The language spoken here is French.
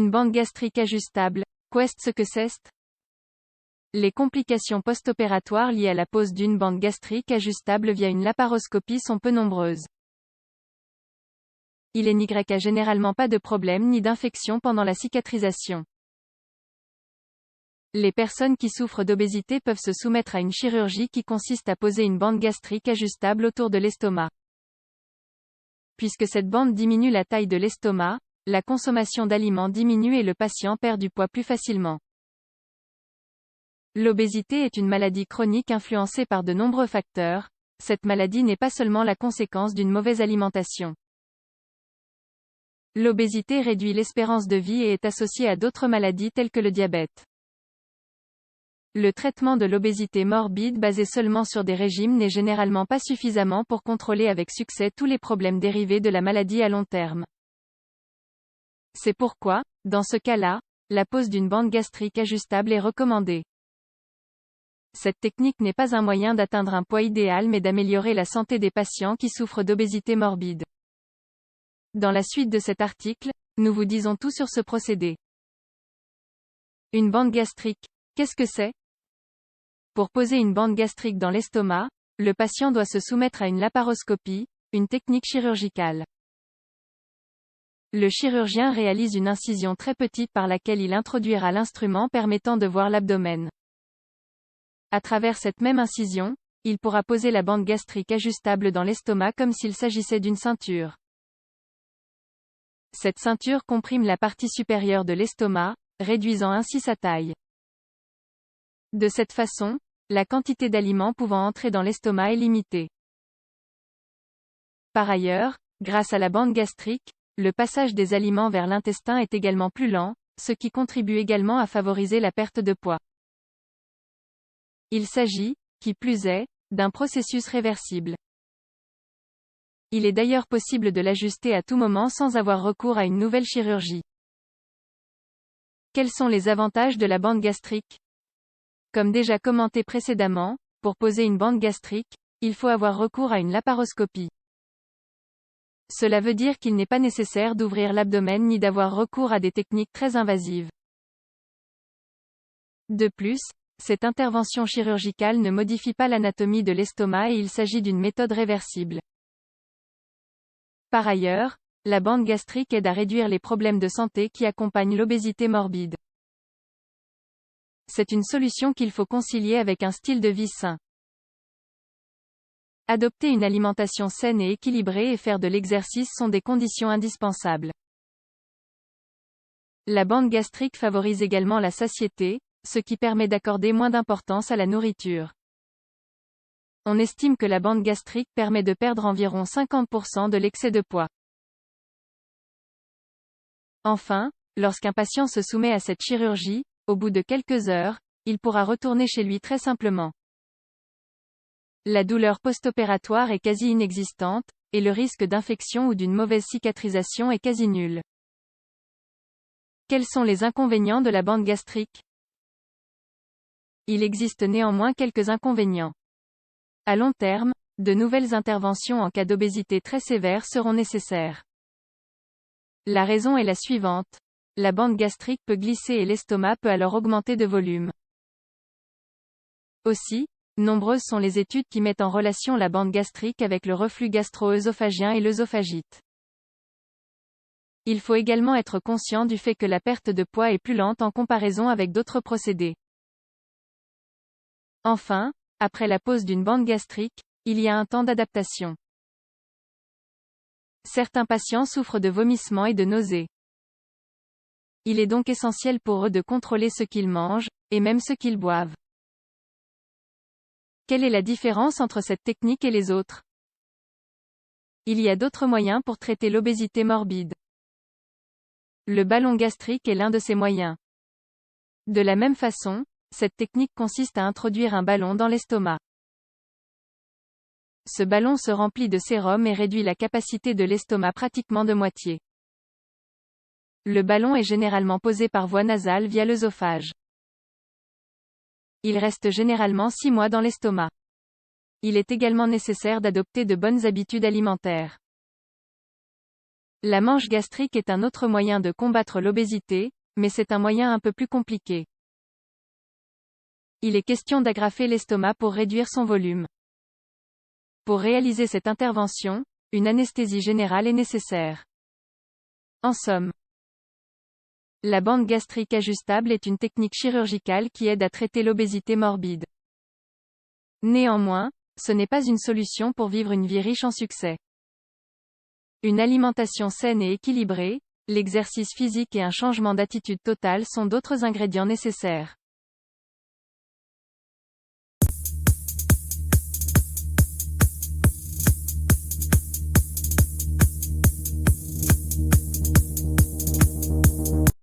Une bande gastrique ajustable, qu'est ce que c'est? Les complications post-opératoires liées à la pose d'une bande gastrique ajustable via une laparoscopie sont peu nombreuses. Il n'y a généralement pas de problème ni d'infection pendant la cicatrisation. Les personnes qui souffrent d'obésité peuvent se soumettre à une chirurgie qui consiste à poser une bande gastrique ajustable autour de l'estomac. Puisque cette bande diminue la taille de l'estomac, la consommation d'aliments diminue et le patient perd du poids plus facilement. L'obésité est une maladie chronique influencée par de nombreux facteurs. Cette maladie n'est pas seulement la conséquence d'une mauvaise alimentation. L'obésité réduit l'espérance de vie et est associée à d'autres maladies telles que le diabète. Le traitement de l'obésité morbide basé seulement sur des régimes n'est généralement pas suffisamment pour contrôler avec succès tous les problèmes dérivés de la maladie à long terme. C'est pourquoi, dans ce cas-là, la pose d'une bande gastrique ajustable est recommandée. Cette technique n'est pas un moyen d'atteindre un poids idéal mais d'améliorer la santé des patients qui souffrent d'obésité morbide. Dans la suite de cet article, nous vous disons tout sur ce procédé. Une bande gastrique, qu'est-ce que c'est? Pour poser une bande gastrique dans l'estomac, le patient doit se soumettre à une laparoscopie, une technique chirurgicale. Le chirurgien réalise une incision très petite par laquelle il introduira l'instrument permettant de voir l'abdomen. À travers cette même incision, il pourra poser la bande gastrique ajustable dans l'estomac comme s'il s'agissait d'une ceinture. Cette ceinture comprime la partie supérieure de l'estomac, réduisant ainsi sa taille. De cette façon, la quantité d'aliments pouvant entrer dans l'estomac est limitée. Par ailleurs, grâce à la bande gastrique, le passage des aliments vers l'intestin est également plus lent, ce qui contribue également à favoriser la perte de poids. Il s'agit, qui plus est, d'un processus réversible. Il est d'ailleurs possible de l'ajuster à tout moment sans avoir recours à une nouvelle chirurgie. Quels sont les avantages de la bande gastrique? Comme déjà commenté précédemment, pour poser une bande gastrique, il faut avoir recours à une laparoscopie. Cela veut dire qu'il n'est pas nécessaire d'ouvrir l'abdomen ni d'avoir recours à des techniques très invasives. De plus, cette intervention chirurgicale ne modifie pas l'anatomie de l'estomac et il s'agit d'une méthode réversible. Par ailleurs, la bande gastrique aide à réduire les problèmes de santé qui accompagnent l'obésité morbide. C'est une solution qu'il faut concilier avec un style de vie sain. Adopter une alimentation saine et équilibrée et faire de l'exercice sont des conditions indispensables. La bande gastrique favorise également la satiété, ce qui permet d'accorder moins d'importance à la nourriture. On estime que la bande gastrique permet de perdre environ 50% de l'excès de poids. Enfin, lorsqu'un patient se soumet à cette chirurgie, au bout de quelques heures, il pourra retourner chez lui très simplement. La douleur post-opératoire est quasi inexistante, et le risque d'infection ou d'une mauvaise cicatrisation est quasi nul. Quels sont les inconvénients de la bande gastrique? Il existe néanmoins quelques inconvénients. À long terme, de nouvelles interventions en cas d'obésité très sévère seront nécessaires. La raison est la suivante. La bande gastrique peut glisser et l'estomac peut alors augmenter de volume. Aussi, nombreuses sont les études qui mettent en relation la bande gastrique avec le reflux gastro-œsophagien et l'œsophagite. Il faut également être conscient du fait que la perte de poids est plus lente en comparaison avec d'autres procédés. Enfin, après la pose d'une bande gastrique, il y a un temps d'adaptation. Certains patients souffrent de vomissements et de nausées. Il est donc essentiel pour eux de contrôler ce qu'ils mangent, et même ce qu'ils boivent. Quelle est la différence entre cette technique et les autres? Il y a d'autres moyens pour traiter l'obésité morbide. Le ballon gastrique est l'un de ces moyens. De la même façon, cette technique consiste à introduire un ballon dans l'estomac. Ce ballon se remplit de sérum et réduit la capacité de l'estomac pratiquement de moitié. Le ballon est généralement posé par voie nasale via l'œsophage. Il reste généralement 6 mois dans l'estomac. Il est également nécessaire d'adopter de bonnes habitudes alimentaires. La manche gastrique est un autre moyen de combattre l'obésité, mais c'est un moyen un peu plus compliqué. Il est question d'agrafer l'estomac pour réduire son volume. Pour réaliser cette intervention, une anesthésie générale est nécessaire. En somme, la bande gastrique ajustable est une technique chirurgicale qui aide à traiter l'obésité morbide. Néanmoins, ce n'est pas une solution pour vivre une vie riche en succès. Une alimentation saine et équilibrée, l'exercice physique et un changement d'attitude totale sont d'autres ingrédients nécessaires.